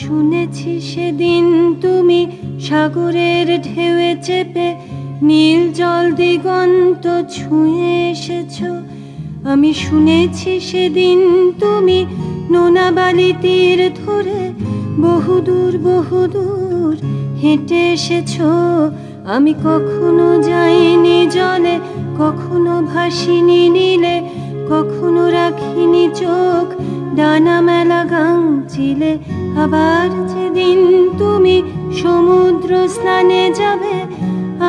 শুনেছি সেদিন তুমি সাগরের ঢেউয়ে চেপে নীল জল দিগন্ত ছুঁয়ে এসেছো। আমি শুনেছি সেদিন তুমি নোনা বালি তীর ধরে বহুদূর বহুদূর হেঁটে এসেছো। আমি কখনো যাইনি জলে, কখনো ভাসিনি নীলে, কখনো রাখিনি চোখ ডানা মেলা গাংচিলে। আবার যেদিন তুমি সমুদ্র স্নানে যাবে,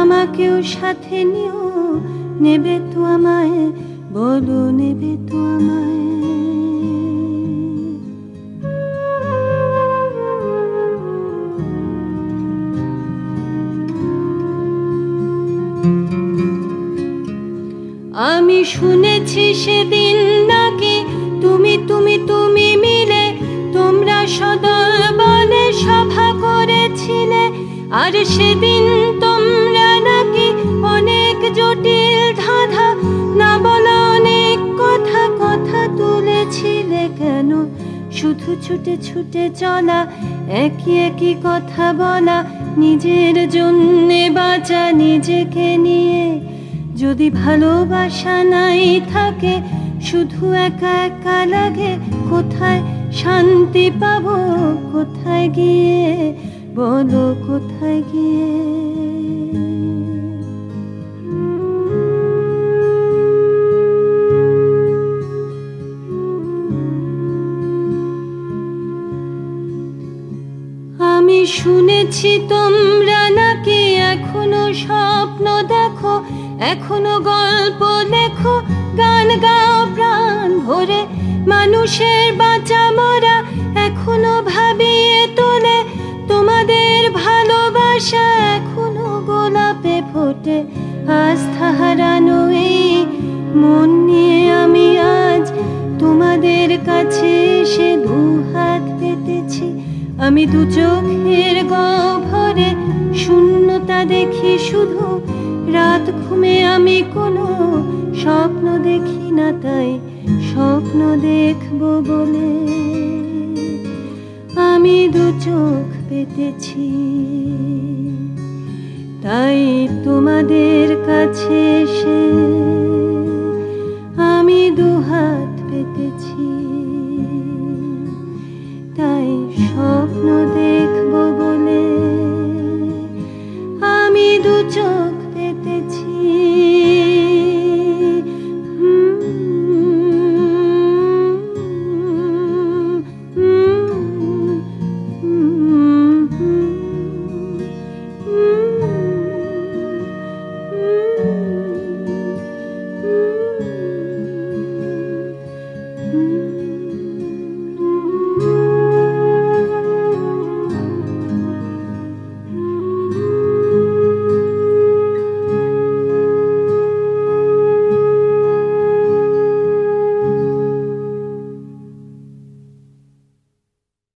আমাকেও সাথে নিও, নেবে তো আমায়, বলো নেবে তো আমায়। আমি শুনেছি সেদিন নাকি তুমি তুমি তুমি মিলে তোমরা সদল বলে সভা করেছিলে। আর সেদিন তোমরা নাকি অনেক জটিল ধাঁধা না বলা অনেক কথা কথা তুলেছিলে। কেন শুধু ছুটে ছুটে চলা, একই একই কথা বলা, নিজের জন্যে বাঁচা নিজেকে নিয়ে। যদি ভালোবাসা নাই থাকে, শুধু একা একা লাগে, কোথায় শান্তি পাবো, কোথায় গিয়ে, বলো কোথায় গিয়ে। আমি শুনেছি তোমরা নাকি এখনো স্বপ্ন দেখো, এখনো গল্প লেখো, গান গাও প্রাণ ভরে, মানুষের বাঁচা মরা এখনো ভাবিয়ে তোলে। তোমাদের ভালোবাসা এখনো গোলাপে ফোটে। আস্থা হারানো এই মন নিয়ে আমি আজ তোমাদের কাছে এসে দুহাত পেতেছি। আমি দু চোখের গহ্বরে শূন্যতা দেখি শুধু, রাত ঘুমে আমি কোনো স্বপ্ন দেখি না, তাই স্বপ্ন দেখবো বলে আমি দু চোখ পেতেছি। তাই তোমাদের কাছে এসে